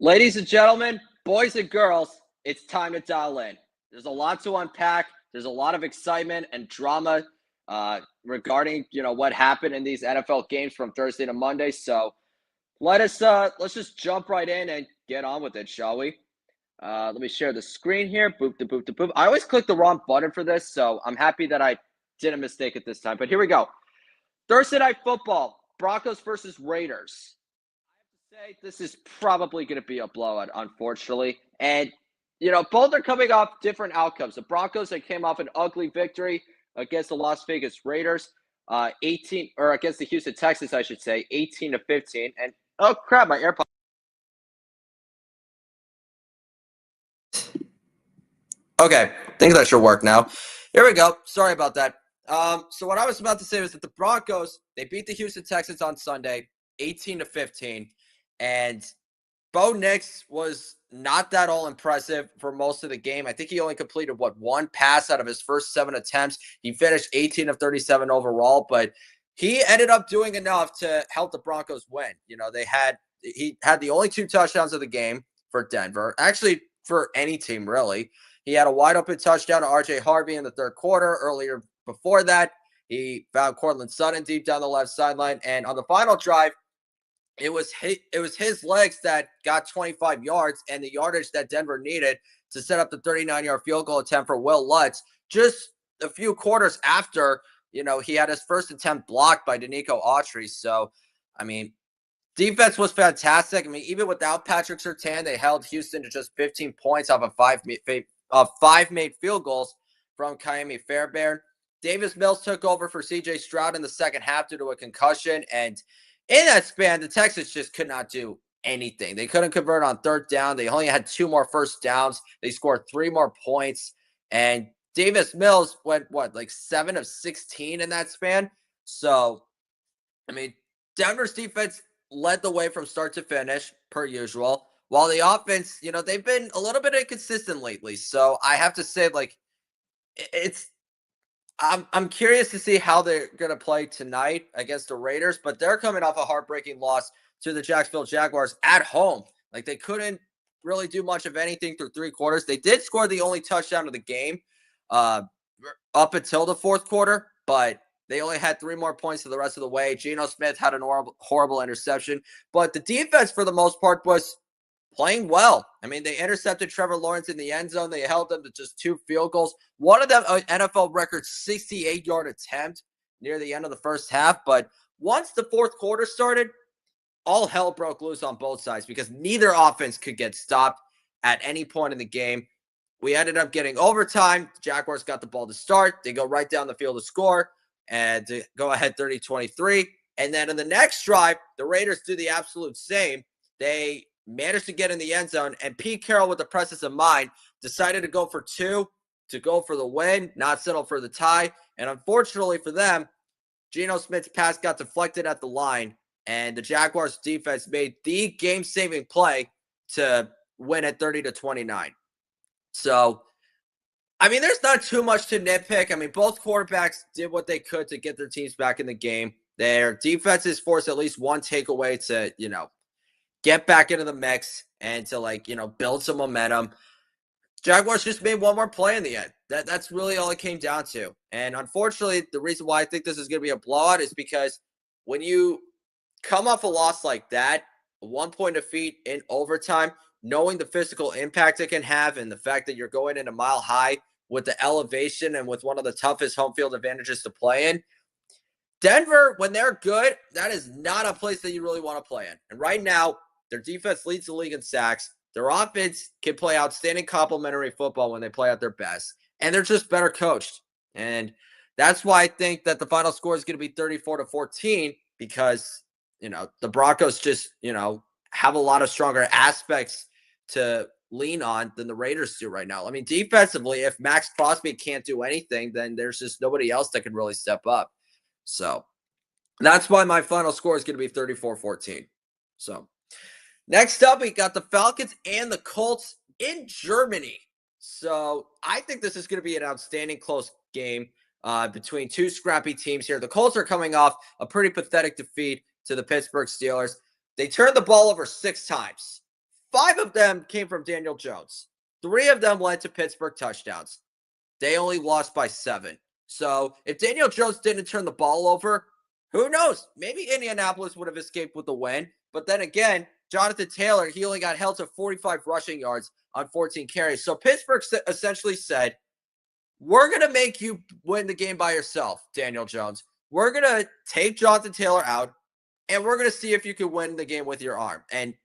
Ladies and gentlemen, boys and girls, it's time to dial in. There's a lot to unpack. There's a lot of excitement and drama regarding what happened in these NFL games from Thursday to Monday. So let's just jump right in and get on with it, shall we? Let me share the screen here. Boop the boop the boop. I always click the wrong button for this, so I'm happy that I didn't mistake it this time. But here we go. Thursday night football: Broncos versus Raiders. Say this is probably going to be a blowout, unfortunately. And, both are coming off different outcomes. The Broncos that came off an ugly victory against the Las Vegas Raiders, 18, or against the Houston Texans, I should say, 18-15. And, oh, crap, my AirPods. Okay, I think that should work now. Here we go. Sorry about that. So what I was about to say was that the Broncos, they beat the Houston Texans on Sunday, 18-15. And Bo Nix was not that all impressive for most of the game. I think he only completed, one pass out of his first 7 attempts. He finished 18 of 37 overall, but he ended up doing enough to help the Broncos win. He had the only 2 touchdowns of the game for Denver, actually for any team, really. He had a wide open touchdown to RJ Harvey in the third quarter. Earlier before that, he found Courtland Sutton deep down the left sideline. And on the final drive, it was his legs that got 25 yards and the yardage that Denver needed to set up the 39-yard field goal attempt for Will Lutz just a few quarters after, he had his first attempt blocked by Danico Autry. So, I mean, defense was fantastic. I mean, even without Patrick Surtain, they held Houston to just 15 points off of five made field goals from Ka'imi Fairbairn. Davis Mills took over for C.J. Stroud in the second half due to a concussion, and in that span, the Texans just could not do anything. They couldn't convert on third down. They only had 2 more first downs. They scored 3 more points. And Davis Mills went, 7 of 16 in that span? So, I mean, Denver's defense led the way from start to finish, per usual. While the offense, they've been a little bit inconsistent lately. So I have to say, it's I'm curious to see how they're going to play tonight against the Raiders, but they're coming off a heartbreaking loss to the Jacksonville Jaguars at home. Like, they couldn't really do much of anything through 3 quarters. They did score the only touchdown of the game up until the fourth quarter, but they only had 3 more points for the rest of the way. Geno Smith had an horrible interception, but the defense for the most part was playing well. I mean, they intercepted Trevor Lawrence in the end zone. They held them to just 2 field goals. One of them, an NFL record 68-yard attempt near the end of the first half. But once the fourth quarter started, all hell broke loose on both sides because neither offense could get stopped at any point in the game. We ended up getting overtime. The Jaguars got the ball to start. They go right down the field to score and to go ahead 30-23. And then in the next drive, the Raiders do the absolute same. They managed to get in the end zone, and Pete Carroll, with the presence of mind, decided to go for 2, to go for the win, not settle for the tie. And unfortunately for them, Geno Smith's pass got deflected at the line, and the Jaguars defense made the game-saving play to win at 30-29. So, I mean, there's not too much to nitpick. I mean, both quarterbacks did what they could to get their teams back in the game. Their defenses forced at least one takeaway to, get back into the mix and to build some momentum. Jaguars just made one more play in the end. That's really all it came down to. And unfortunately, the reason why I think this is going to be a blowout is because when you come off a loss like that, a 1-point defeat in overtime, knowing the physical impact it can have and the fact that you're going in a mile high with the elevation and with one of the toughest home field advantages to play in, Denver, when they're good, that is not a place that you really want to play in. And right now, their defense leads the league in sacks. Their offense can play outstanding complementary football when they play at their best. And they're just better coached. And that's why I think that the final score is going to be 34-14 because, the Broncos just, have a lot of stronger aspects to lean on than the Raiders do right now. I mean, defensively, if Max Crosby can't do anything, then there's just nobody else that can really step up. So that's why my final score is going to be 34-14. So next up, we got the Falcons and the Colts in Germany. So I think this is going to be an outstanding close game between 2 scrappy teams here. The Colts are coming off a pretty pathetic defeat to the Pittsburgh Steelers. They turned the ball over 6 times. 5 of them came from Daniel Jones. 3 of them led to Pittsburgh touchdowns. They only lost by 7. So if Daniel Jones didn't turn the ball over, who knows? Maybe Indianapolis would have escaped with the win. But then again, Jonathan Taylor, he only got held to 45 rushing yards on 14 carries. So Pittsburgh essentially said, we're going to make you win the game by yourself, Daniel Jones. We're going to take Jonathan Taylor out, and we're going to see if you can win the game with your arm. And,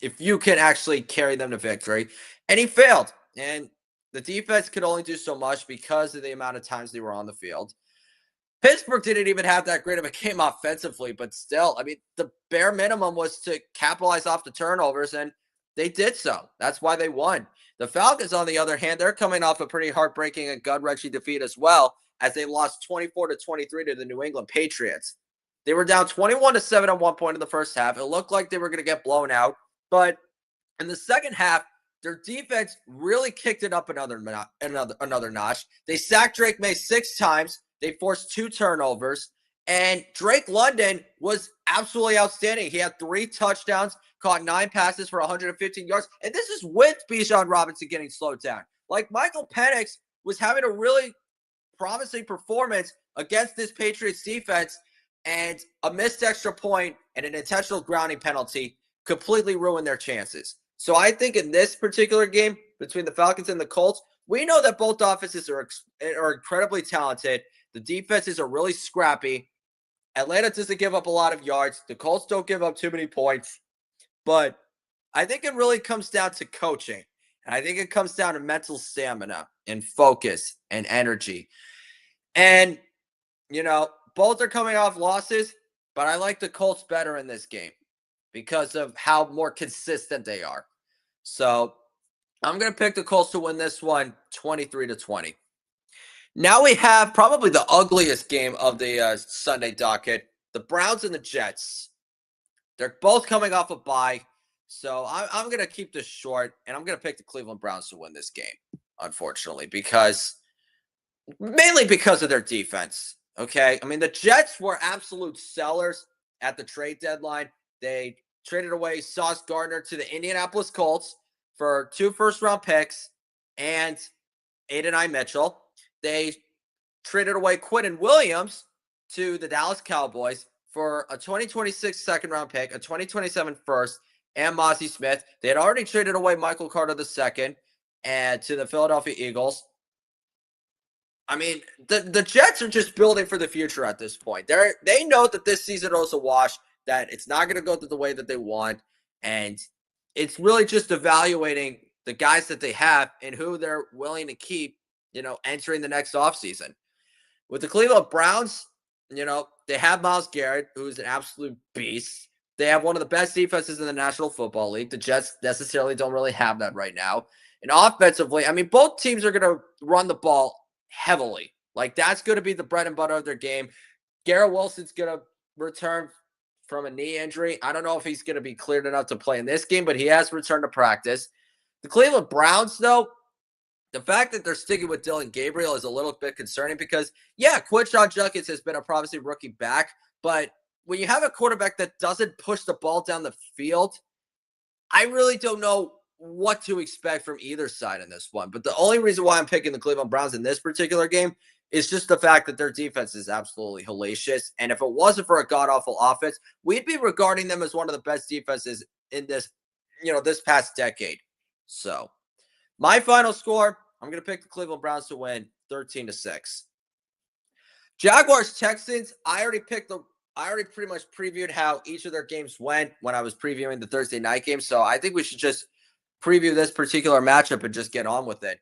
if you can actually carry them to victory. And he failed. And the defense could only do so much because of the amount of times they were on the field. Pittsburgh didn't even have that great of a game offensively, but still, the bare minimum was to capitalize off the turnovers, and they did so. That's why they won. The Falcons, on the other hand, they're coming off a pretty heartbreaking and gut-wrenching defeat as well, as they lost 24-23 to the New England Patriots. They were down 21-7 at one point in the first half. It looked like they were going to get blown out, but in the second half, their defense really kicked it up another notch. They sacked Drake May 6 times. They forced 2 turnovers, and Drake London was absolutely outstanding. He had 3 touchdowns, caught 9 passes for 115 yards, and this is with Bijan Robinson getting slowed down. Like, Michael Penix was having a really promising performance against this Patriots defense, and a missed extra point and an intentional grounding penalty completely ruined their chances. So I think in this particular game between the Falcons and the Colts, we know that both offenses are incredibly talented. The defenses are really scrappy. Atlanta doesn't give up a lot of yards. The Colts don't give up too many points. But I think it really comes down to coaching. And I think it comes down to mental stamina and focus and energy. And, both are coming off losses, but I like the Colts better in this game because of how more consistent they are. So I'm going to pick the Colts to win this one 23-20. Now we have probably the ugliest game of the Sunday docket, the Browns and the Jets. They're both coming off a bye, so I'm going to keep this short, and I'm going to pick the Cleveland Browns to win this game, unfortunately, mainly because of their defense. Okay, the Jets were absolute sellers at the trade deadline. They traded away Sauce Gardner to the Indianapolis Colts for 2 first-round picks and Adonai Mitchell. They traded away Quinton Williams to the Dallas Cowboys for a 2026 second-round pick, a 2027 first, and Mozzie Smith. They had already traded away Michael Carter II and to the Philadelphia Eagles. The Jets are just building for the future at this point. They know that this season was a wash, that it's not going to go the way that they want, and it's really just evaluating the guys that they have and who they're willing to keep, entering the next offseason. With the Cleveland Browns, they have Myles Garrett, who's an absolute beast. They have one of the best defenses in the National Football League. The Jets necessarily don't really have that right now. And offensively, both teams are going to run the ball heavily. Like, that's going to be the bread and butter of their game. Garrett Wilson's going to return from a knee injury. I don't know if he's going to be cleared enough to play in this game, but he has returned to practice. The Cleveland Browns, though, the fact that they're sticking with Dillon Gabriel is a little bit concerning because, Quinshon Judkins has been a promising rookie back, but when you have a quarterback that doesn't push the ball down the field, I really don't know what to expect from either side in this one. But the only reason why I'm picking the Cleveland Browns in this particular game is just the fact that their defense is absolutely hellacious. And if it wasn't for a god-awful offense, we'd be regarding them as one of the best defenses in this, this past decade. So my final score, I'm going to pick the Cleveland Browns to win 13-6. Jaguars Texans, I already pretty much previewed how each of their games went when I was previewing the Thursday night game. So I think we should just preview this particular matchup and just get on with it.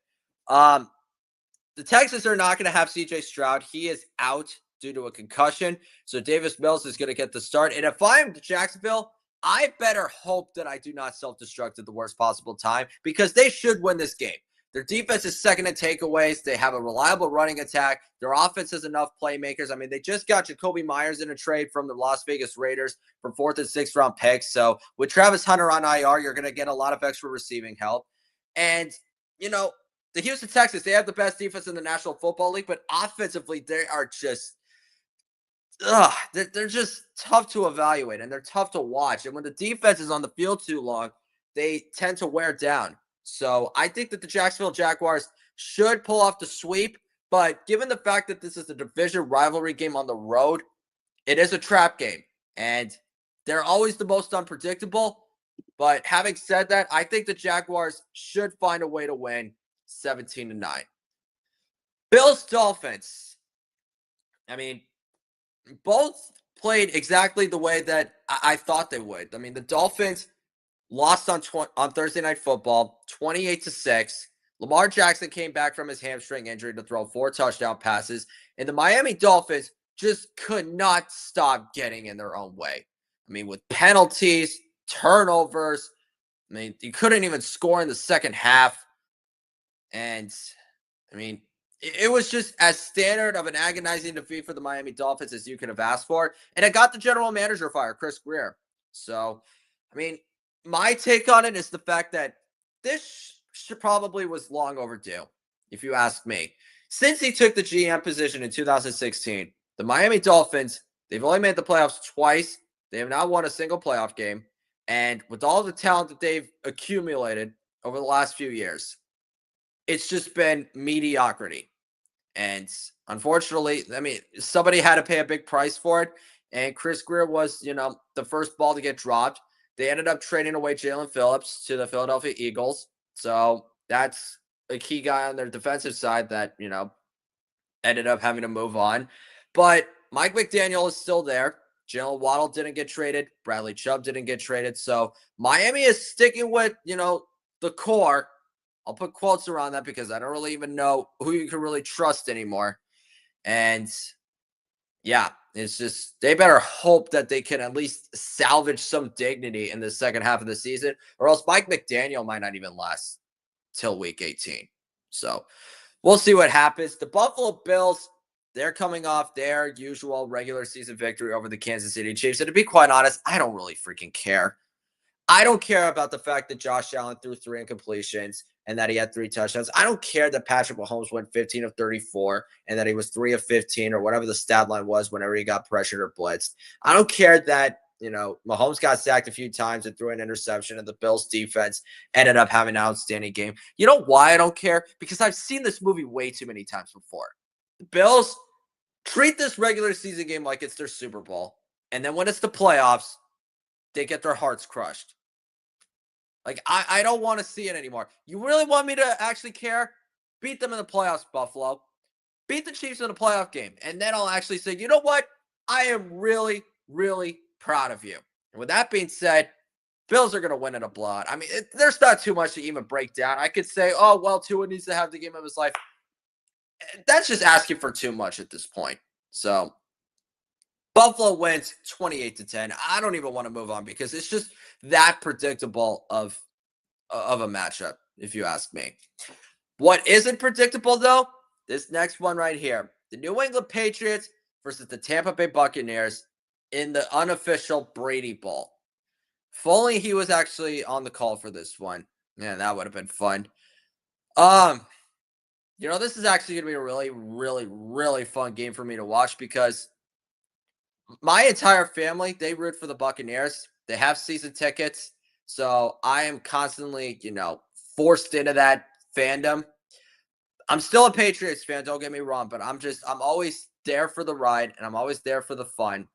The Texans are not going to have CJ Stroud. He is out due to a concussion. So Davis Mills is going to get the start. And if I'm Jacksonville, I better hope that I do not self-destruct at the worst possible time because they should win this game. Their defense is second in takeaways. They have a reliable running attack. Their offense has enough playmakers. They just got Jacoby Myers in a trade from the Las Vegas Raiders for 4th and 6th round picks. So with Travis Hunter on IR, you're going to get a lot of extra receiving help. And, the Houston Texans, they have the best defense in the National Football League, but offensively, they are just, they're just tough to evaluate, and they're tough to watch. And when the defense is on the field too long, they tend to wear down. So I think that the Jacksonville Jaguars should pull off the sweep. But given the fact that this is a division rivalry game on the road, it is a trap game. And they're always the most unpredictable. But having said that, I think the Jaguars should find a way to win 17-9. Bills Dolphins. I mean, both played exactly the way that I thought they would. I mean, the Dolphins lost on Thursday Night Football, 28-6. Lamar Jackson came back from his hamstring injury to throw 4 touchdown passes, and the Miami Dolphins just could not stop getting in their own way. I mean, with penalties, turnovers. I mean, you couldn't even score in the second half. And, I mean, it was just as standard of an agonizing defeat for the Miami Dolphins as you could have asked for. And it got the general manager fired, Chris Grier. So, I mean, my take on it is the fact that this probably was long overdue, if you ask me. Since he took the GM position in 2016, the Miami Dolphins, they've only made the playoffs twice. They have not won a single playoff game. And with all the talent that they've accumulated over the last few years, it's just been mediocrity. And unfortunately, I mean, somebody had to pay a big price for it. And Chris Grier was, the first ball to get dropped. They ended up trading away Jalen Phillips to the Philadelphia Eagles. So that's a key guy on their defensive side that, ended up having to move on. But Mike McDaniel is still there. Jalen Waddle didn't get traded. Bradley Chubb didn't get traded. So Miami is sticking with, the core. I'll put quotes around that because I don't really even know who you can really trust anymore. And yeah, it's just they better hope that they can at least salvage some dignity in the second half of the season, or else Mike McDaniel might not even last till week 18. So we'll see what happens. The Buffalo Bills, they're coming off their usual regular season victory over the Kansas City Chiefs. And to be quite honest, I don't really freaking care. I don't care about the fact that Josh Allen threw 3 incompletions and that he had 3 touchdowns. I don't care that Patrick Mahomes went 15 of 34 and that he was 3 of 15 or whatever the stat line was whenever he got pressured or blitzed. I don't care that, Mahomes got sacked a few times and threw an interception and the Bills defense ended up having an outstanding game. You know why I don't care? Because I've seen this movie way too many times before. The Bills treat this regular season game like it's their Super Bowl. And then when it's the playoffs, they get their hearts crushed. Like, I don't want to see it anymore. You really want me to actually care? Beat them in the playoffs, Buffalo. Beat the Chiefs in a playoff game. And then I'll actually say, you know what? I am really, really proud of you. And with that being said, Bills are going to win in a blowout. I mean, there's not too much to even break down. I could say, oh, well, Tua needs to have the game of his life. That's just asking for too much at this point. So Buffalo wins 28-10. I don't even want to move on because it's just that predictable of a matchup, if you ask me. What isn't predictable, though, this next one right here. The New England Patriots versus the Tampa Bay Buccaneers in the unofficial Brady Bowl. If only he was actually on the call for this one. Man, that would have been fun. This is actually going to be a really, really, really fun game for me to watch because my entire family, they root for the Buccaneers. They have season tickets. So I am constantly, forced into that fandom. I'm still a Patriots fan, don't get me wrong, but I'm always there for the ride and I'm always there for the fun.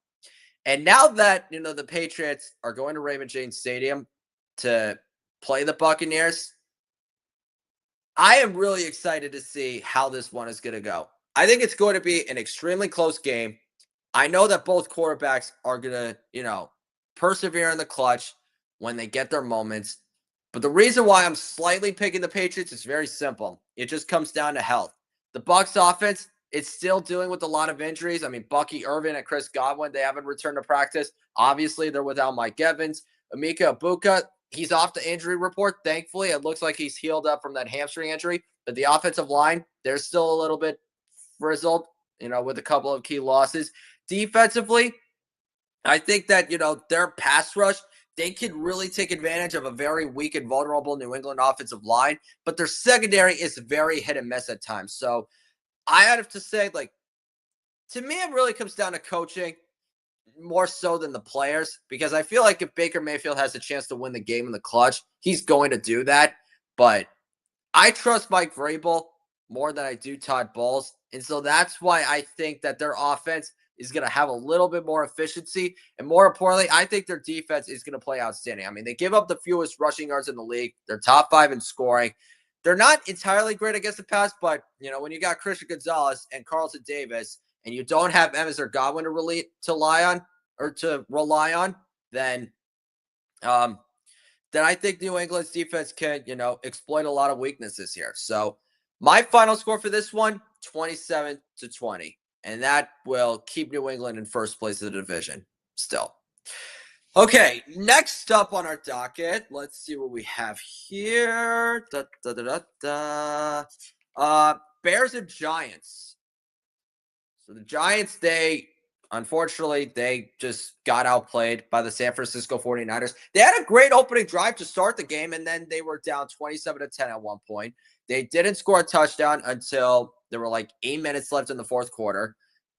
And now that, the Patriots are going to Raymond James Stadium to play the Buccaneers, I am really excited to see how this one is going to go. I think it's going to be an extremely close game. I know that both quarterbacks are going to, persevere in the clutch when they get their moments. But the reason why I'm slightly picking the Patriots is very simple. It just comes down to health. The Bucs offense, it's still dealing with a lot of injuries. I mean, Bucky Irvin and Chris Godwin, they haven't returned to practice. Obviously, they're without Mike Evans. Emeka Egbuka, he's off the injury report. Thankfully, it looks like he's healed up from that hamstring injury. But the offensive line, they're still a little bit frizzled, with a couple of key losses. Defensively, I think that, their pass rush, they could really take advantage of a very weak and vulnerable New England offensive line, but their secondary is very hit and miss at times. So I have to say, to me, it really comes down to coaching. more so than the players, because I feel like if Baker Mayfield has a chance to win the game in the clutch, he's going to do that. But I trust Mike Vrabel more than I do Todd Bowles. And so that's why I think that their offense is going to have a little bit more efficiency. And more importantly, I think their defense is going to play outstanding. I mean, they give up the fewest rushing yards in the league. They're top 5 in scoring. They're not entirely great against the pass, but, when you got Christian Gonzalez and Carlton Davis and you don't have Evans or Godwin to rely on, then I think New England's defense can, exploit a lot of weaknesses here. So my final score for this one, 27-20. And that will keep New England in first place of the division still. Okay, next up on our docket, let's see what we have here. Bears and Giants. So the Giants, unfortunately, they just got outplayed by the San Francisco 49ers. They had a great opening drive to start the game, and then they were down 27-10 at one point. They didn't score a touchdown until there were like 8 minutes left in the fourth quarter,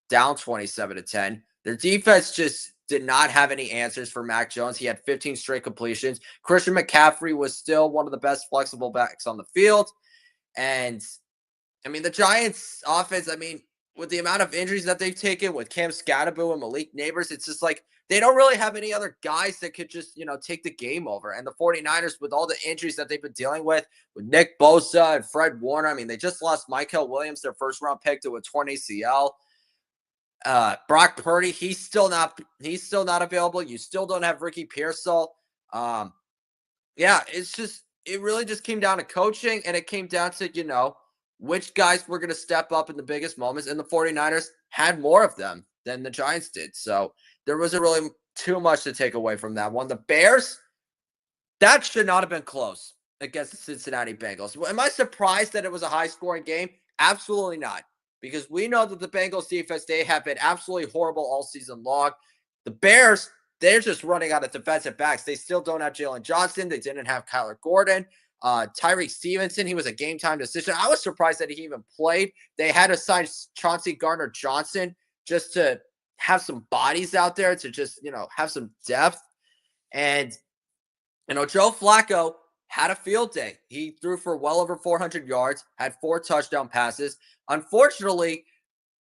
down 27-10. Their defense just did not have any answers for Mac Jones. He had 15 straight completions. Christian McCaffrey was still one of the best flexible backs on the field. And, the Giants' offense, with the amount of injuries that they've taken with Cam Scatterbo and Malik Neighbors, it's just like they don't really have any other guys that could just, take the game over. And the 49ers, with all the injuries that they've been dealing with Nick Bosa and Fred Warner, they just lost Michael Williams, their first-round pick, to a torn ACL. Brock Purdy, he's still not available. You still don't have Ricky Pearsall. It really just came down to coaching, and it came down to, which guys were going to step up in the biggest moments, and the 49ers had more of them than the Giants did. So there wasn't really too much to take away from that one. The Bears, that should not have been close against the Cincinnati Bengals. Am I surprised that it was a high-scoring game? Absolutely not. Because we know that the Bengals defense, they have been absolutely horrible all season long. The Bears, they're just running out of defensive backs. They still don't have Jalen Johnson. They didn't have Kyler Gordon. Tyreek Stevenson, he was a game-time decision. I was surprised that he even played. They had to sign Chauncey Gardner-Johnson just to have some bodies out there, to just, have some depth. And, Joe Flacco had a field day. He threw for well over 400 yards, had 4 touchdown passes. Unfortunately,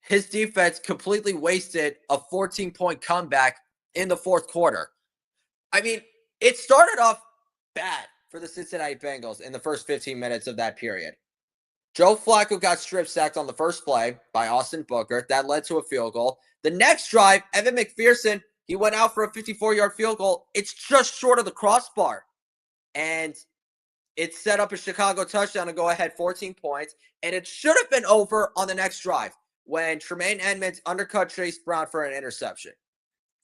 his defense completely wasted a 14-point comeback in the fourth quarter. It started off bad for the Cincinnati Bengals in the first 15 minutes of that period. Joe Flacco got strip sacked on the first play by Austin Booker. That led to a field goal. The next drive, Evan McPherson, he went out for a 54-yard field goal. It's just short of the crossbar. And it set up a Chicago touchdown to go ahead 14 points. And it should have been over on the next drive when Tremaine Edmonds undercut Chase Brown for an interception.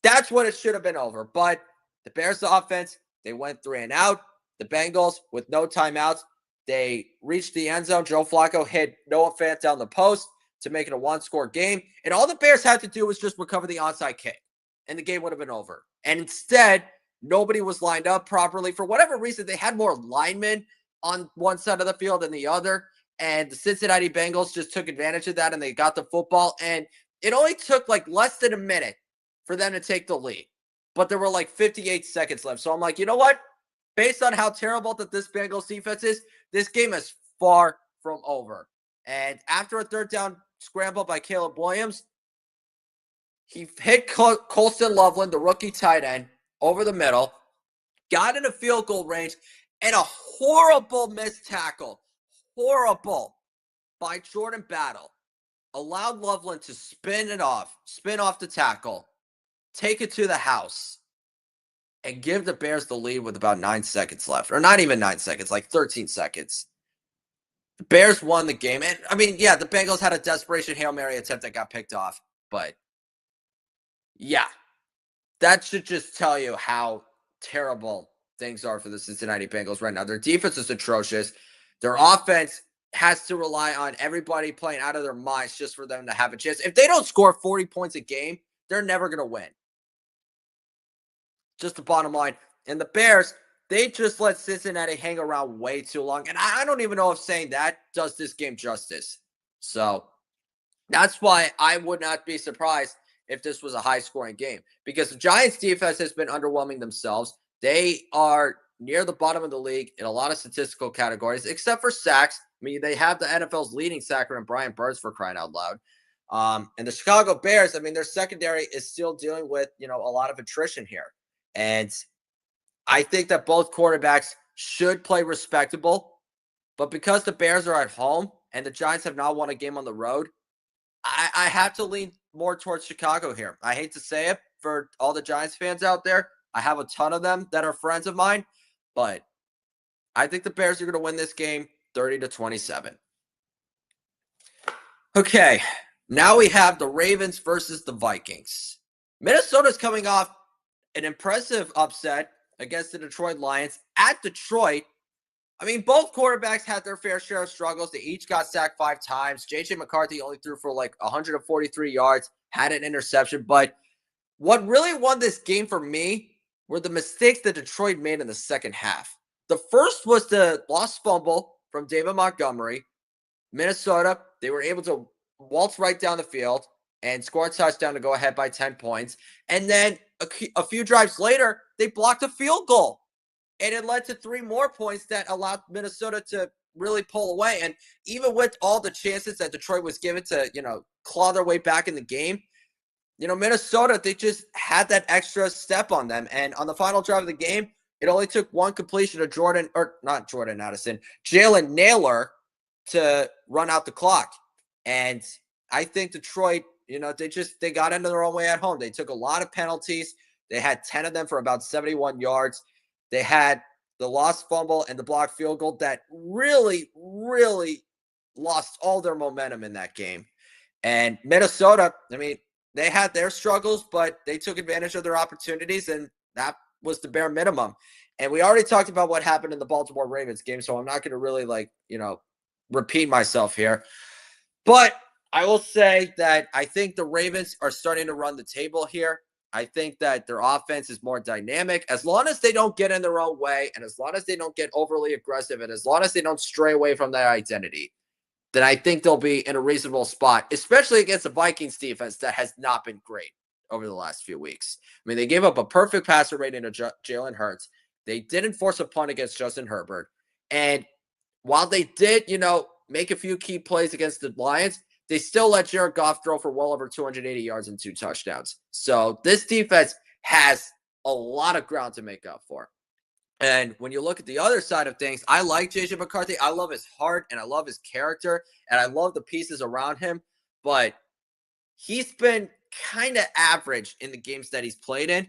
That's when it should have been over. But the Bears offense, they went 3 and out. The Bengals, with no timeouts, they reached the end zone. Joe Flacco hit Noah Fant down the post to make it a 1-score game. And all the Bears had to do was just recover the onside kick, and the game would have been over. And instead, nobody was lined up properly. For whatever reason, they had more linemen on one side of the field than the other. And the Cincinnati Bengals just took advantage of that, and they got the football. And it only took less than a minute for them to take the lead. But there were 58 seconds left. So I'm like, you know what? Based on how terrible that this Bengals defense is, this game is far from over. And after a third down scramble by Caleb Williams, he hit Colston Loveland, the rookie tight end, over the middle, got into field goal range, and a horrible missed tackle, by Jordan Battle, allowed Loveland to spin off the tackle, take it to the house, and give the Bears the lead with about 9 seconds left. Or not even 9 seconds, 13 seconds. The Bears won the game. And, the Bengals had a desperation Hail Mary attempt that got picked off. But, yeah, that should just tell you how terrible things are for the Cincinnati Bengals right now. Their defense is atrocious. Their offense has to rely on everybody playing out of their minds just for them to have a chance. If they don't score 40 points a game, they're never going to win. Just the bottom line. And the Bears, they just let Cincinnati hang around way too long. And I don't even know if saying that does this game justice. So that's why I would not be surprised if this was a high-scoring game because the Giants' defense has been underwhelming themselves. They are near the bottom of the league in a lot of statistical categories, except for sacks. I mean, they have the NFL's leading sacker in Brian Burns for crying out loud. And the Chicago Bears, I mean, their secondary is still dealing with, a lot of attrition here. And I think that both quarterbacks should play respectable. But because the Bears are at home and the Giants have not won a game on the road, I have to lean more towards Chicago here. I hate to say it for all the Giants fans out there. I have a ton of them that are friends of mine, but I think the Bears are going to win this game 30-27. Okay, now we have the Ravens versus the Vikings. Minnesota's coming off an impressive upset against the Detroit Lions at Detroit. I mean, both quarterbacks had their fair share of struggles. They each got sacked 5 times. J.J. McCarthy only threw for like 143 yards, had an interception. But what really won this game for me were the mistakes that Detroit made in the second half. The first was the lost fumble from David Montgomery. Minnesota, they were able to waltz right down the field and score a touchdown to go ahead by 10 points. And then a few drives later, they blocked a field goal. And it led to 3 more points that allowed Minnesota to really pull away. And even with all the chances that Detroit was given to, claw their way back in the game, Minnesota, they just had that extra step on them. And on the final drive of the game, it only took one completion of Jalen Nailor to run out the clock. And I think Detroit, they got into their own way at home. They took a lot of penalties. They had 10 of them for about 71 yards. They had the lost fumble and the blocked field goal that really, really lost all their momentum in that game. And Minnesota, I mean, they had their struggles, but they took advantage of their opportunities, and that was the bare minimum. And we already talked about what happened in the Baltimore Ravens game, so I'm not going to really, repeat myself here. But I will say that I think the Ravens are starting to run the table here. I think that their offense is more dynamic. As long as they don't get in their own way, and as long as they don't get overly aggressive, and as long as they don't stray away from their identity, then I think they'll be in a reasonable spot, especially against the Vikings defense that has not been great over the last few weeks. I mean, they gave up a perfect passer rating to Jalen Hurts. They didn't force a punt against Justin Herbert. And while they did, make a few key plays against the Lions, they still let Jared Goff throw for well over 280 yards and 2 touchdowns. So this defense has a lot of ground to make up for. And when you look at the other side of things, I like J.J. McCarthy. I love his heart, and I love his character, and I love the pieces around him. But he's been kind of average in the games that he's played in.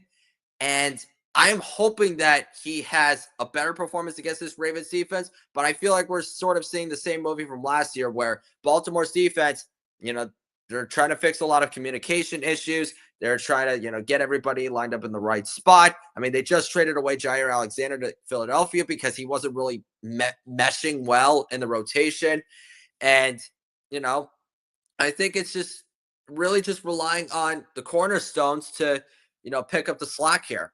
And I am hoping that he has a better performance against this Ravens defense, but I feel like we're sort of seeing the same movie from last year where Baltimore's defense, they're trying to fix a lot of communication issues. They're trying to, get everybody lined up in the right spot. I mean, they just traded away Jair Alexander to Philadelphia because he wasn't really meshing well in the rotation. And, I think it's just really just relying on the cornerstones to, pick up the slack here.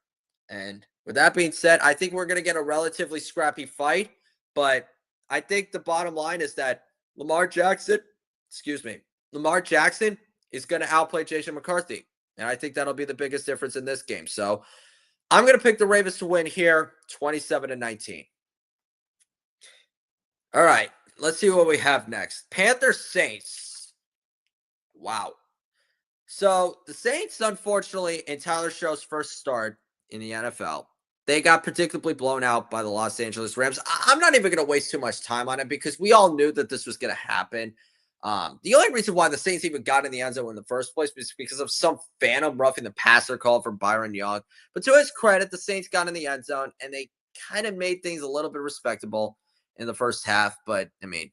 And with that being said, I think we're going to get a relatively scrappy fight, but I think the bottom line is that Lamar Jackson is going to outplay J.J. McCarthy. And I think that'll be the biggest difference in this game. So I'm going to pick the Ravens to win here, 27-19. All right, let's see what we have next. Panthers Saints. Wow. So the Saints, unfortunately, in Tyler Show's first start in the NFL, they got predictably blown out by the Los Angeles Rams. I'm not even going to waste too much time on it because we all knew that this was going to happen. The only reason why the Saints even got in the end zone in the first place was because of some phantom roughing the passer call from Byron Young. But to his credit, the Saints got in the end zone and they kind of made things a little bit respectable in the first half. But, I mean,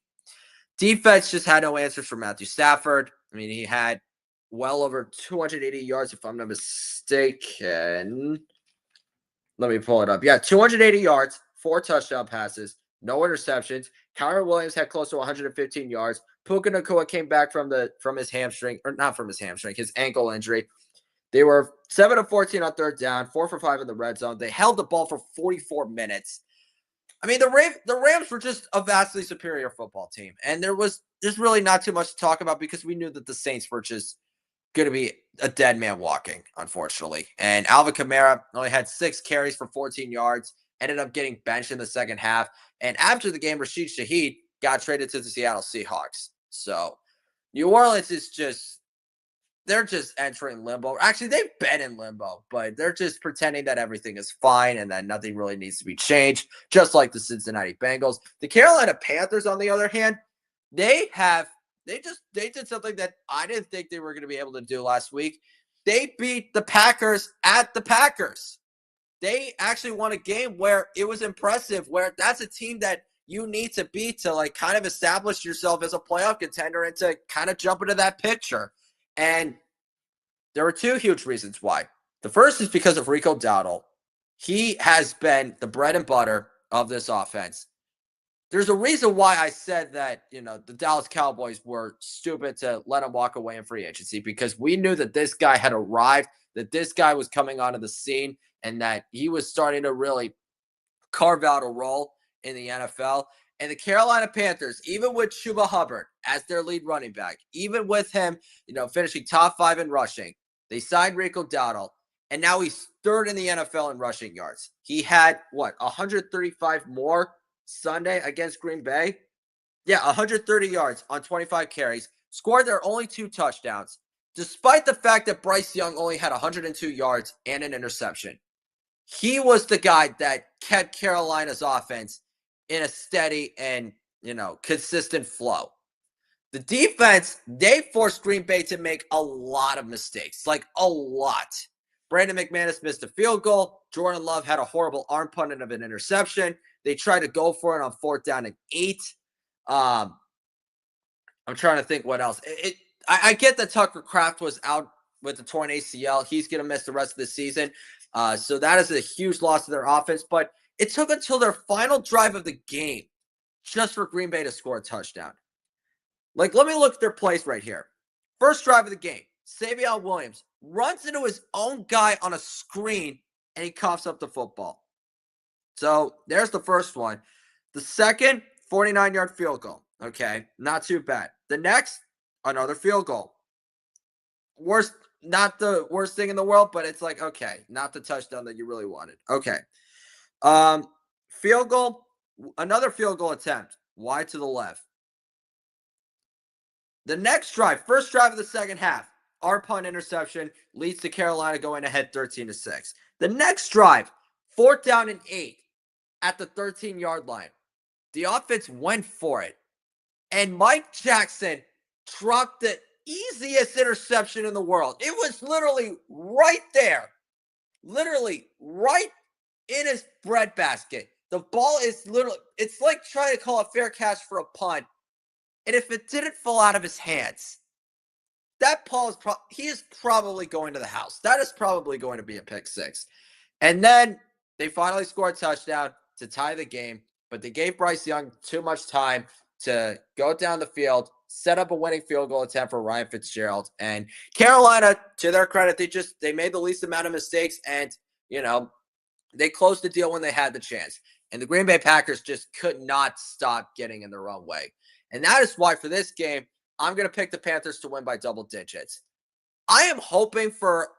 defense just had no answers for Matthew Stafford. I mean, he had well over 280 yards, if I'm not mistaken. Let me pull it up. Yeah, 280 yards, 4 touchdown passes, no interceptions. Kyren Williams had close to 115 yards. Puka Nacua came back from his hamstring, or not from his hamstring, his ankle injury. They were 7 of 14 on third down, 4 for 5 in the red zone. They held the ball for 44 minutes. I mean, the Rams were just a vastly superior football team, and there's really not too much to talk about because we knew that the Saints were just going to be a dead man walking, unfortunately. And Alvin Kamara only had 6 carries for 14 yards, ended up getting benched in the second half. And after the game, Rashid Shaheed got traded to the Seattle Seahawks. So New Orleans is just, they're just entering limbo. Actually, they've been in limbo, but they're just pretending that everything is fine and that nothing really needs to be changed, just like the Cincinnati Bengals. The Carolina Panthers, on the other hand, they did something that I didn't think they were going to be able to do last week. They beat the Packers at the Packers. They actually won a game where it was impressive, where that's a team that you need to beat to like kind of establish yourself as a playoff contender and to kind of jump into that picture. And there are 2 huge reasons why. The first is because of Rico Dowdle. He has been the bread and butter of this offense. There's a reason why I said that, the Dallas Cowboys were stupid to let him walk away in free agency, because we knew that this guy had arrived, that this guy was coming onto the scene, and that he was starting to really carve out a role in the NFL. And the Carolina Panthers, even with Chuba Hubbard as their lead running back, even with him, finishing top 5 in rushing, they signed Rico Dowdle, and now he's 3rd in the NFL in rushing yards. He had, 135 more Sunday against Green Bay? Yeah, 130 yards on 25 carries, scored their only 2 touchdowns, despite the fact that Bryce Young only had 102 yards and an interception. He was the guy that kept Carolina's offense in a steady and, consistent flow. The defense, they forced Green Bay to make a lot of mistakes, like a lot. Brandon McManus missed a field goal. Jordan Love had a horrible arm punt of an interception. They tried to go for it on 4th down and 8. I'm trying to think what else. I get that Tucker Kraft was out with the torn ACL. He's going to miss the rest of the season. So that is a huge loss to their offense. But it took until their final drive of the game just for Green Bay to score a touchdown. Like, let me look at their plays right here. First drive of the game, Savion Williams runs into his own guy on a screen, and he coughs up the football. So there's the first one. The second, 49-yard field goal. Okay, not too bad. The next, another field goal. Not the worst thing in the world, but it's like, okay, not the touchdown that you really wanted. Okay. Field goal, another field goal attempt, wide to the left. The next drive, first drive of the second half, our punt interception leads to Carolina going ahead 13-6. The next drive, 4th down and 8 at the 13-yard line. The offense went for it, and Mike Jackson dropped the easiest interception in the world. It was literally right there, literally right in his breadbasket. The ball is literally, it's like trying to call a fair catch for a punt. And if it didn't fall out of his hands, that ball is he is probably going to the house. That is probably going to be a pick 6. And then they finally scored a touchdown to tie the game, but they gave Bryce Young too much time to go down the field, set up a winning field goal attempt for Ryan Fitzgerald. And Carolina, to their credit, they made the least amount of mistakes, and they closed the deal when they had the chance. And the Green Bay Packers just could not stop getting in their own way. And that is why for this game, I'm going to pick the Panthers to win by double digits. I am hoping for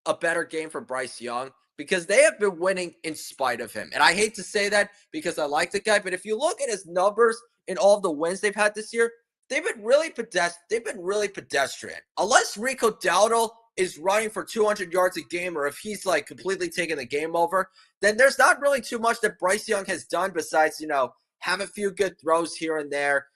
a better game for Bryce Young, because they have been winning in spite of him. And I hate to say that because I like the guy, but if you look at his numbers in all of the wins they've had this year, they've been really pedestrian. Unless Rico Dowdle is running for 200 yards a game, or if he's like completely taking the game over, then there's not really too much that Bryce Young has done besides, have a few good throws here and there,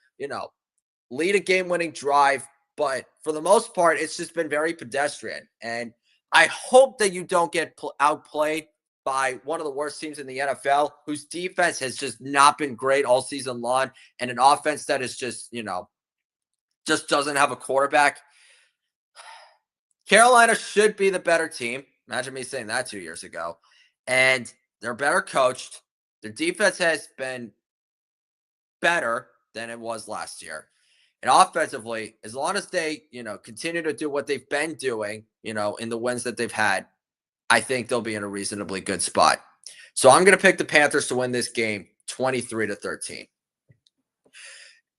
lead a game-winning drive. But for the most part, it's just been very pedestrian. And I hope that you don't get outplayed by one of the worst teams in the NFL, whose defense has just not been great all season long, and an offense that is just, just doesn't have a quarterback. Carolina should be the better team. Imagine me saying that 2 years ago. And they're better coached. Their defense has been better than it was last year. And offensively, as long as they, continue to do what they've been doing, in the wins that they've had, I think they'll be in a reasonably good spot. So I'm going to pick the Panthers to win this game 23-13.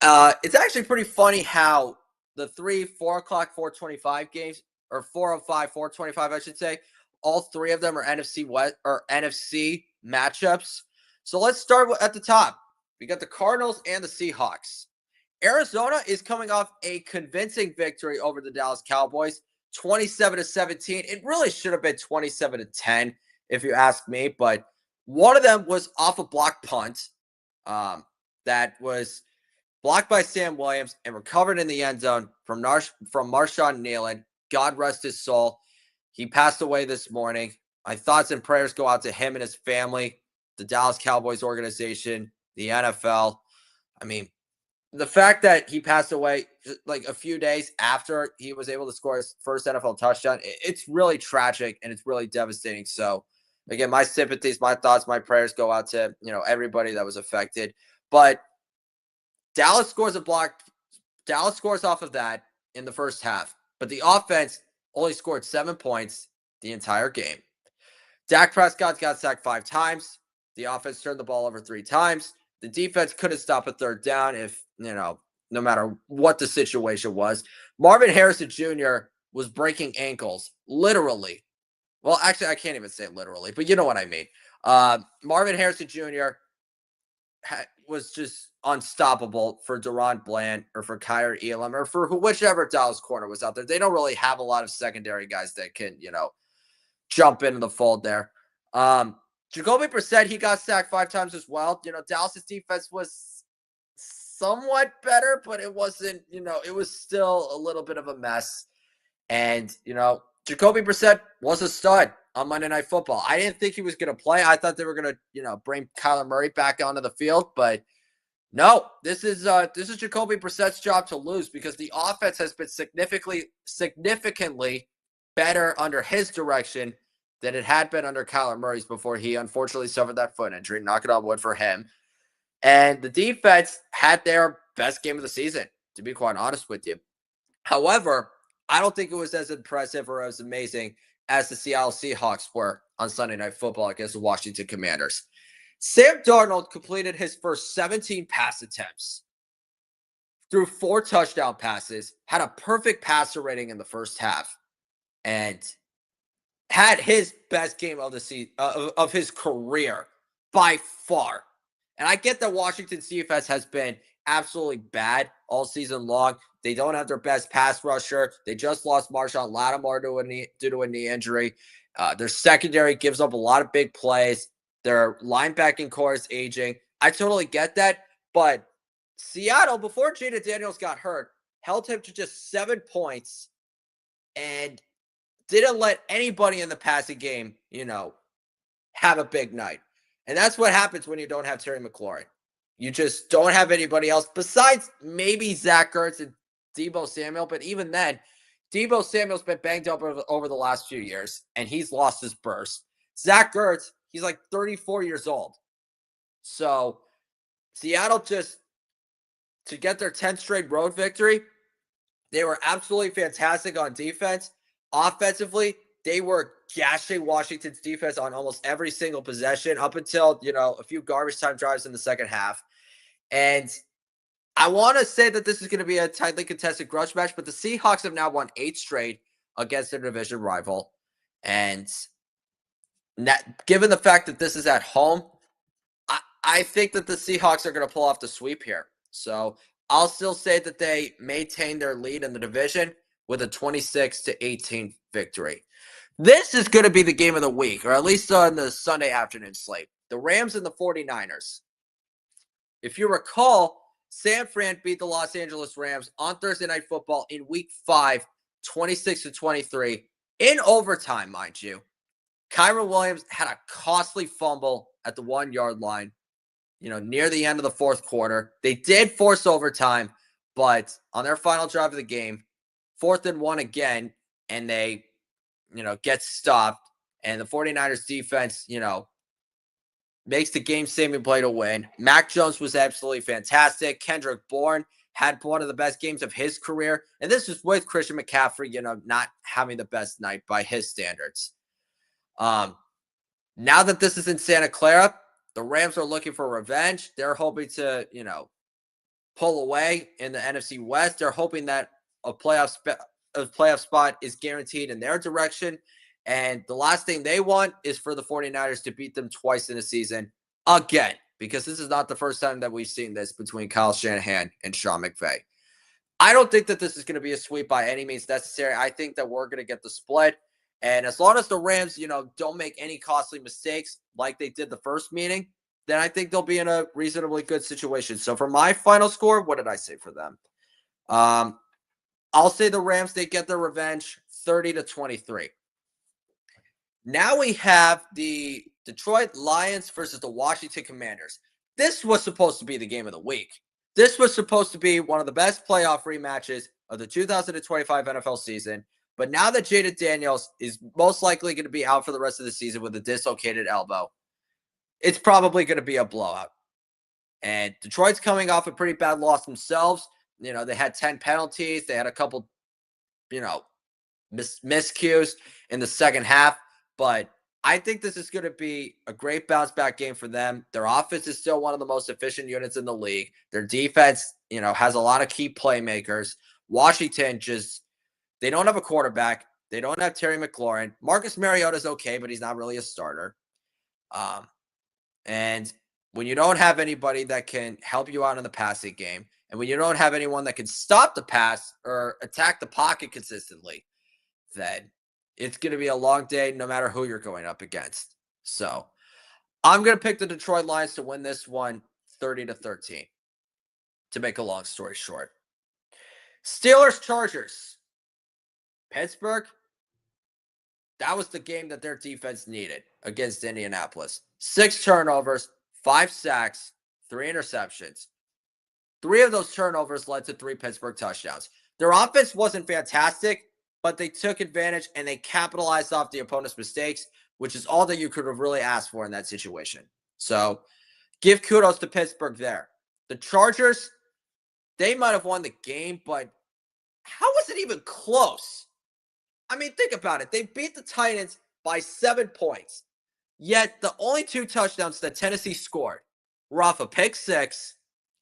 It's actually pretty funny how the 3, 4 o'clock, 4:25 games or 405, 425, I should say. All three of them are NFC West or NFC matchups. So let's start at the top. We got the Cardinals and the Seahawks. Arizona is coming off a convincing victory over the Dallas Cowboys, 27-17. It really should have been 27-10, if you ask me, but one of them was off a block punt that was blocked by Sam Williams and recovered in the end zone from Marshawn Nealon. God rest his soul. He passed away this morning. My thoughts and prayers go out to him and his family, the Dallas Cowboys organization, the NFL. I mean, the fact that he passed away like a few days after he was able to score his first NFL touchdown, it's really tragic and it's really devastating. So, again, my sympathies, my thoughts, my prayers go out to, everybody that was affected. But Dallas scores off of that in the first half, but the offense only scored 7 points the entire game. Dak Prescott got sacked 5 times. The offense turned the ball over 3 times. The defense couldn't stop a third down if, no matter what the situation was. Marvin Harrison Jr. was breaking ankles, literally. Well, actually, I can't even say literally, but you know what I mean. Marvin Harrison Jr. was just unstoppable for Deron Bland or for Kaiir Elam or for whichever Dallas corner was out there. They don't really have a lot of secondary guys that can, jump into the fold there. Jacoby Brissett, he got sacked 5 times as well. Dallas's defense was somewhat better, but it wasn't, it was still a little bit of a mess. And, Jacoby Brissett was a stud on Monday Night Football. I didn't think he was going to play. I thought they were going to, bring Kyler Murray back onto the field, but no, this is Jacoby Brissett's job to lose because the offense has been significantly better under his direction than it had been under Kyler Murray's before he unfortunately suffered that foot injury. Knock it on wood for him. And the defense had their best game of the season, to be quite honest with you. However, I don't think it was as impressive or as amazing as the Seattle Seahawks were on Sunday Night Football against the Washington Commanders. Sam Darnold completed his first 17 pass attempts, threw 4 touchdown passes, had a perfect passer rating in the first half, and had his best game of the season of his career by far. And I get that Washington's defense has been absolutely bad all season long. They don't have their best pass rusher. They just lost Marshawn Lattimore due to a knee injury. Their secondary gives up a lot of big plays. Their linebacking core is aging. I totally get that. But Seattle, before Jaden Daniels got hurt, held him to just 7 points and didn't let anybody in the passing game, have a big night. And that's what happens when you don't have Terry McLaurin. You just don't have anybody else besides maybe Zach Ertz and Deebo Samuel. But even then, Deebo Samuel's been banged up over the last few years, and he's lost his burst. Zach Ertz, he's like 34 years old. So Seattle just, to get their 10th straight road victory, they were absolutely fantastic on defense. Offensively, they were gashing Washington's defense on almost every single possession up until, a few garbage time drives in the second half. And I want to say that this is going to be a tightly contested grudge match, but the Seahawks have now won 8 straight against their division rival. And given the fact that this is at home, I think that the Seahawks are going to pull off the sweep here. So I'll still say that they maintain their lead in the division with a 26-18 victory. This is going to be the game of the week, or at least on the Sunday afternoon slate. The Rams and the 49ers. If you recall, San Fran beat the Los Angeles Rams on Thursday Night Football in Week 5, 26-23, in overtime, mind you. Kyren Williams had a costly fumble at the 1-yard line, near the end of the fourth quarter. They did force overtime, but on their final drive of the game, 4th and 1 again, and they, get stopped. And the 49ers defense, makes the game-saving play to win. Mac Jones was absolutely fantastic. Kendrick Bourne had one of the best games of his career. And this is with Christian McCaffrey, not having the best night by his standards. Now that this is in Santa Clara, the Rams are looking for revenge. They're hoping to, pull away in the NFC West. They're hoping that a playoff spot is guaranteed in their direction. And the last thing they want is for the 49ers to beat them twice in a season again, because this is not the first time that we've seen this between Kyle Shanahan and Sean McVay. I don't think that this is going to be a sweep by any means necessary. I think that we're going to get the split. And as long as the Rams, don't make any costly mistakes like they did the first meeting, then I think they'll be in a reasonably good situation. So for my final score, what did I say for them? I'll say the Rams, they get their revenge 30-23. Now we have the Detroit Lions versus the Washington Commanders. This was supposed to be the game of the week. This was supposed to be one of the best playoff rematches of the 2025 NFL season. But now that Jaden Daniels is most likely going to be out for the rest of the season with a dislocated elbow, it's probably going to be a blowout. And Detroit's coming off a pretty bad loss themselves. They had 10 penalties. They had a couple, miscues in the second half. But I think this is going to be a great bounce back game for them. Their offense is still one of the most efficient units in the league. Their defense, has a lot of key playmakers. Washington they don't have a quarterback. They don't have Terry McLaurin. Marcus Mariota's okay, but he's not really a starter. And when you don't have anybody that can help you out in the passing game, and when you don't have anyone that can stop the pass or attack the pocket consistently, then it's going to be a long day no matter who you're going up against. So I'm going to pick the Detroit Lions to win this one 30-13, to make a long story short. Steelers-Chargers. Pittsburgh, that was the game that their defense needed against Indianapolis. 6 turnovers, 5 sacks, 3 interceptions. 3 of those turnovers led to 3 Pittsburgh touchdowns. Their offense wasn't fantastic, but they took advantage and they capitalized off the opponent's mistakes, which is all that you could have really asked for in that situation. So give kudos to Pittsburgh there. The Chargers, they might have won the game, but how was it even close? I mean, think about it. They beat the Titans by 7 points, yet the only 2 touchdowns that Tennessee scored were off a pick 6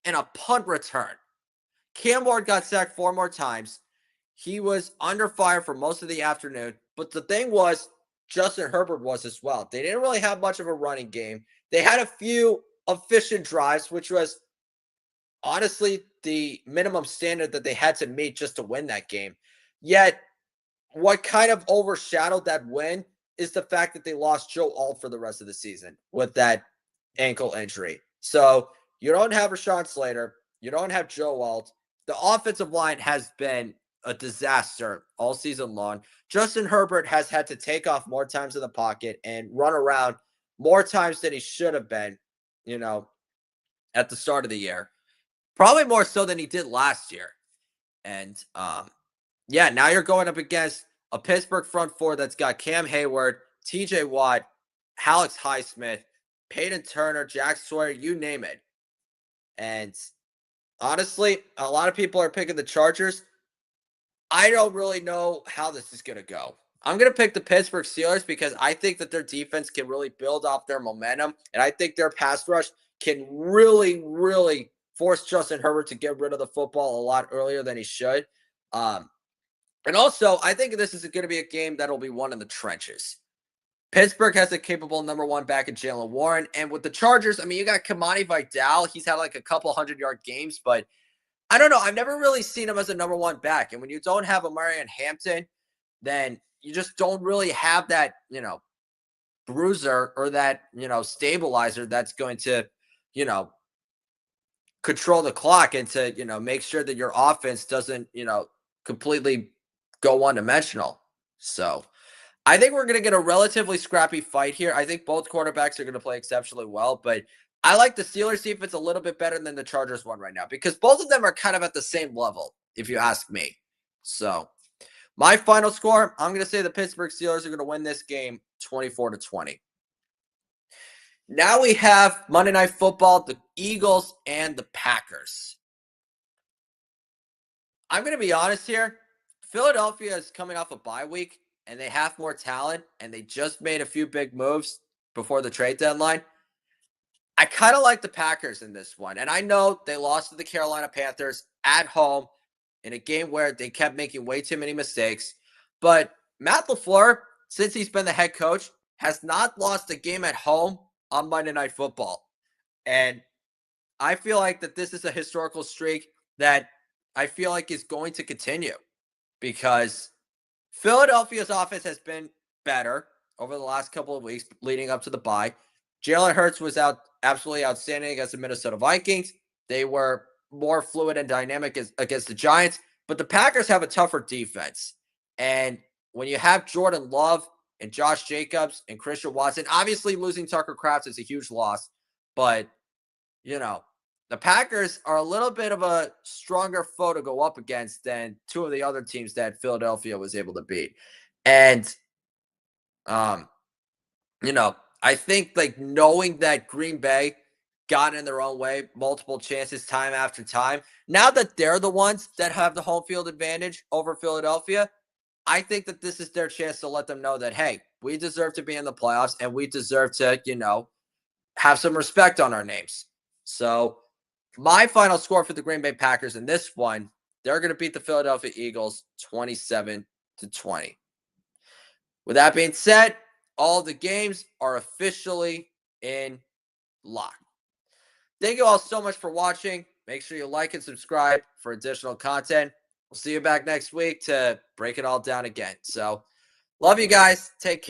and a punt return. Cam Ward got sacked 4 more times. He was under fire for most of the afternoon. But the thing was, Justin Herbert was as well. They didn't really have much of a running game. They had a few efficient drives, which was honestly the minimum standard that they had to meet just to win that game. Yet, what kind of overshadowed that win is the fact that they lost Joe Alt for the rest of the season with that ankle injury. So you don't have Rashawn Slater. You don't have Joe Alt. The offensive line has been a disaster all season long. Justin Herbert has had to take off more times in the pocket and run around more times than he should have been, at the start of the year. Probably more so than he did last year. And, now you're going up against a Pittsburgh front 4 that's got Cam Hayward, TJ Watt, Alex Highsmith, Peyton Turner, Jack Sawyer, you name it. And honestly, a lot of people are picking the Chargers. I don't really know how this is going to go. I'm going to pick the Pittsburgh Steelers because I think that their defense can really build off their momentum. And I think their pass rush can really, really force Justin Herbert to get rid of the football a lot earlier than he should. And also, I think this is going to be a game that will be won in the trenches. Pittsburgh has a capable number 1 back in Jaylen Warren. And with the Chargers, you got Kamani Vidal. He's had like a couple 100-yard games, but I don't know. I've never really seen him as a number 1 back. And when you don't have a Marion Hampton, then you just don't really have that, bruiser or that, stabilizer that's going to, control the clock and to, make sure that your offense doesn't, completely go one-dimensional. So I think we're going to get a relatively scrappy fight here. I think both quarterbacks are going to play exceptionally well, but I like the Steelers defense a little bit better than the Chargers one right now because both of them are kind of at the same level, if you ask me. So my final score, I'm going to say the Pittsburgh Steelers are going to win this game 24-20. Now we have Monday Night Football, the Eagles and the Packers. I'm going to be honest here. Philadelphia is coming off a bye week, and they have more talent, and they just made a few big moves before the trade deadline. I kind of like the Packers in this one, and I know they lost to the Carolina Panthers at home in a game where they kept making way too many mistakes. But Matt LaFleur, since he's been the head coach, has not lost a game at home on Monday Night Football. And I feel like that this is a historical streak that I feel like is going to continue because Philadelphia's offense has been better over the last couple of weeks leading up to the bye. Jalen Hurts was absolutely outstanding against the Minnesota Vikings. They were more fluid and dynamic against the Giants, but the Packers have a tougher defense. And when you have Jordan Love and Josh Jacobs and Christian Watson, obviously losing Tucker Kraft is a huge loss, but the Packers are a little bit of a stronger foe to go up against than two of the other teams that Philadelphia was able to beat. And, I think like knowing that Green Bay got in their own way multiple chances time after time, now that they're the ones that have the home field advantage over Philadelphia, I think that this is their chance to let them know that, hey, we deserve to be in the playoffs and we deserve to, have some respect on our names. So my final score for the Green Bay Packers in this one, they're going to beat the Philadelphia Eagles 27-20. With that being said, all the games are officially in lock. Thank you all so much for watching. Make sure you like and subscribe for additional content. We'll see you back next week to break it all down again. So, love you guys. Take care.